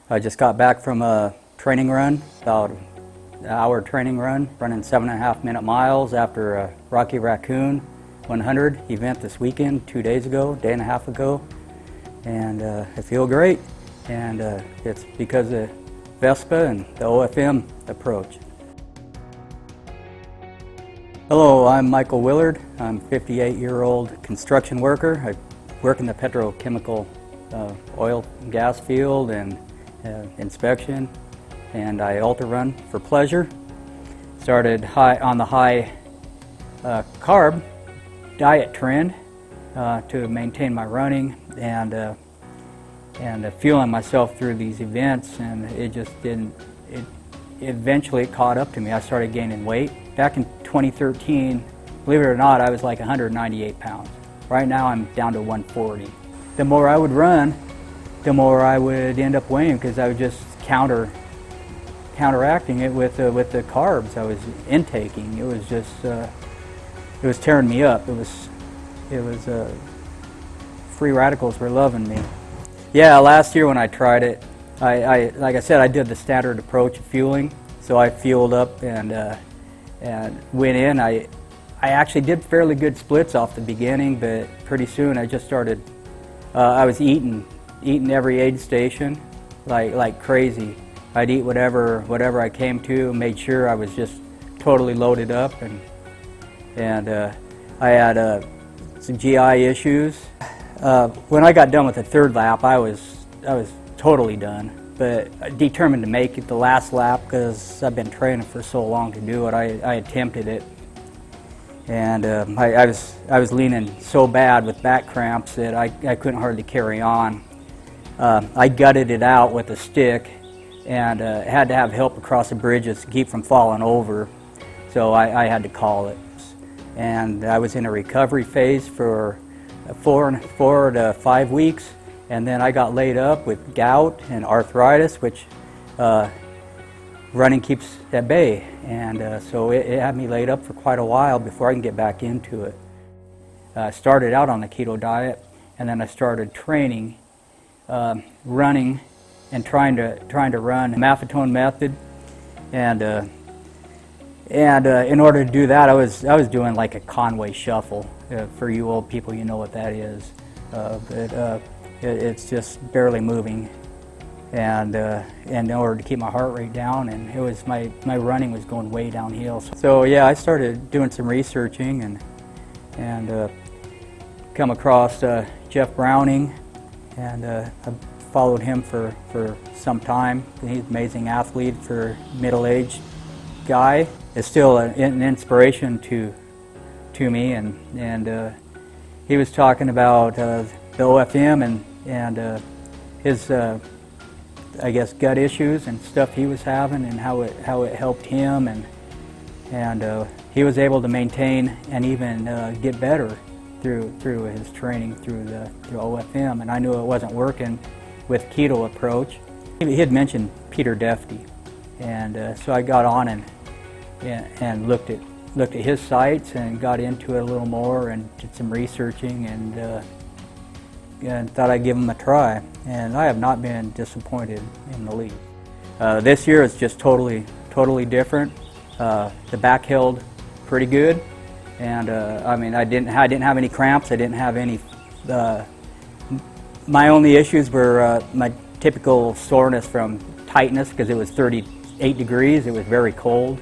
I just got back from a training run, about an hour training run, running 7.5-minute miles after a Rocky Raccoon 100 event this weekend, 2 days ago, day and a half ago. And I feel great, and it's because of Vespa and the OFM approach. Hello, I'm Michael Willard. I'm a 58-year-old construction worker. I work in the petrochemical oil and gas field and inspection, and I ultra run for pleasure. Started on the high carb diet trend to maintain my running and fueling myself through these events, and it just didn't. It eventually caught up to me. I started gaining weight. Back in 2013, believe it or not, I was like 198 pounds. Right now I'm down to 140. The more I would run, the more I would end up weighing, because I was just counteracting it with the carbs I was intaking. It was just it was tearing me up. It was free radicals were loving me. Yeah, last year when I tried it, I like I said, I did the standard approach of fueling. So I fueled up and went in. I actually did fairly good splits off the beginning, but pretty soon I just started. I was eating every aid station like crazy. I'd eat whatever I came to, made sure I was just totally loaded up, and I had some GI issues. When I got done with the third lap, I was totally done, but determined to make it the last lap because I've been training for so long to do it. I attempted it, and I was leaning so bad with back cramps that I couldn't hardly carry on. I gutted it out with a stick and had to have help across the bridges to keep from falling over, so I had to call it. And I was in a recovery phase for 4 to 5 weeks, and then I got laid up with gout and arthritis, which running keeps at bay, and so it had me laid up for quite a while before I can get back into it. I started out on the keto diet, and then I started training, running, and trying to run the Maffetone method, and in order to do that, I was doing like a Conway shuffle. For you old people, you know what that is, but it's just barely moving, and in order to keep my heart rate down, and it was my running was going way downhill. So yeah, I started doing some researching and come across Jeff Browning, and I followed him for some time. He's an amazing athlete for a middle-aged guy. It's still an inspiration to me, and he was talking about the OFM and his I guess gut issues and stuff he was having, and how it helped him, and he was able to maintain and even get better through his training through OFM, and I knew it wasn't working with keto approach. He had mentioned Peter Defty, and so I got on and looked at his sites and got into it a little more and did some researching, and thought I'd give him a try, and I have not been disappointed in the least. This year is just totally different. The back held pretty good, and I mean I didn't have any cramps. I didn't have any. My only issues were my typical soreness from tightness, because it was 38 degrees. It was very cold.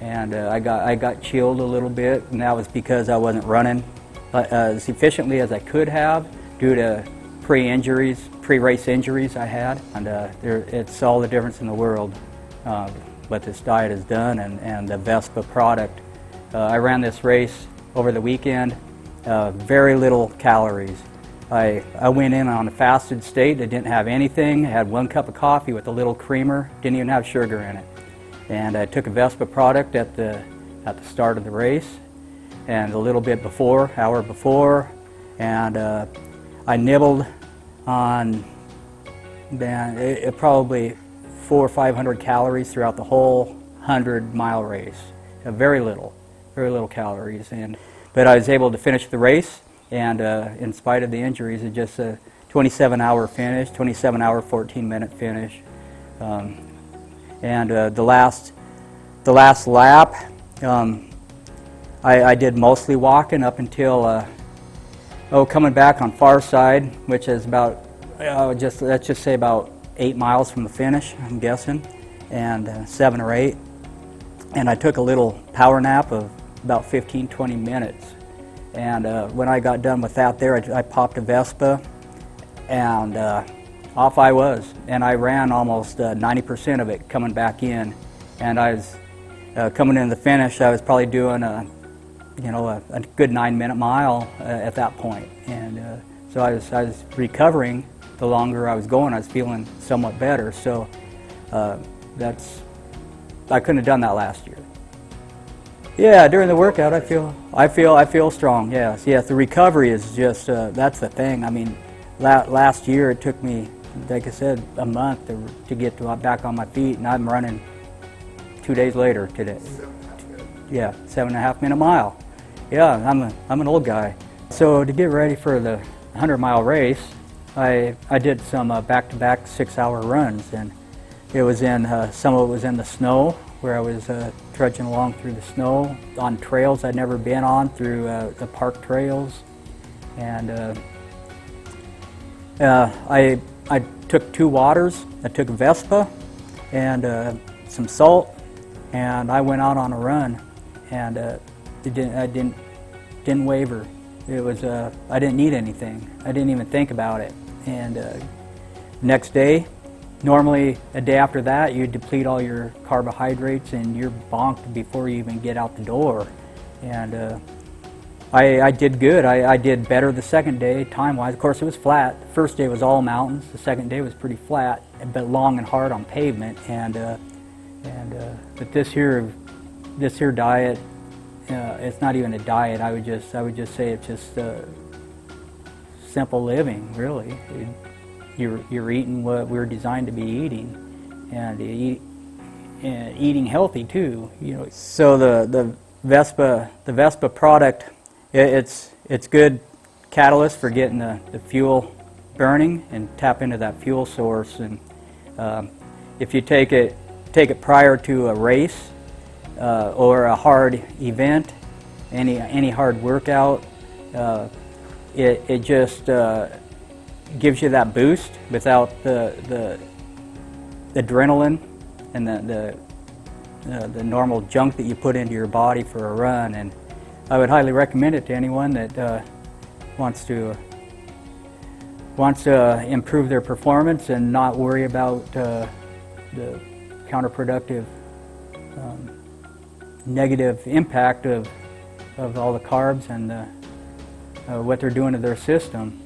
And I got chilled a little bit, and that was because I wasn't running as efficiently as I could have due to pre-race injuries I had. And it's all the difference in the world what this diet has done, and the Vespa product. I ran this race over the weekend, very little calories. I went in on a fasted state that didn't have anything. I had 1 cup of coffee with a little creamer, didn't even have sugar in it. And I took a Vespa product at the start of the race, and a little bit before, hour before, and I nibbled on probably 400 or 500 calories throughout the whole 100-mile race. Very little calories, but I was able to finish the race, and in spite of the injuries, it just 27-hour finish, 27-hour, 14-minute finish. And the last lap, I did mostly walking up until coming back on far side, which is about let's just say about 8 miles from the finish, I'm guessing, and 7 or 8. And I took a little power nap of about 15-20 minutes. And when I got done with that there, I popped a Vespa, and off I was. And I ran almost 90% of it coming back in. And I was coming into the finish, I was probably doing a good 9-minute mile at that point. And so I was recovering. The longer I was going, I was feeling somewhat better. So I couldn't have done that last year. Yeah, during the workout, I feel strong. Yes. The recovery is just that's the thing. I mean, last year it took me, like I said, a month to get back on my feet, and I'm running 2 days later today. 7.5 minute mile. Yeah, I'm an old guy. So to get ready for the 100-mile race, I did some back-to-back 6-hour runs, and it was in some of it was in the snow, where I was trudging along through the snow on trails I'd never been on, through the park trails. And I took 2 waters. I took a Vespa and some salt, and I went out on a run, and I didn't waver. It was I didn't need anything. I didn't even think about it. And next day, normally a day after that, you deplete all your carbohydrates and you're bonked before you even get out the door. And I did good. I did better the second day, time-wise. Of course, it was flat. The first day was all mountains. The second day was pretty flat, but long and hard on pavement. But this here diet, it's not even a diet. I would just say it's just simple living, really. You're eating what we're designed to be eating, and eating healthy too. So the Vespa product, it's good catalyst for getting the fuel burning and tap into that fuel source. And if you take it prior to a race or a hard event, any hard workout, it just gives you that boost without the adrenaline and the normal junk that you put into your body for a run. And I would highly recommend it to anyone that wants to improve their performance and not worry about the counterproductive negative impact of all the carbs and what they're doing to their system.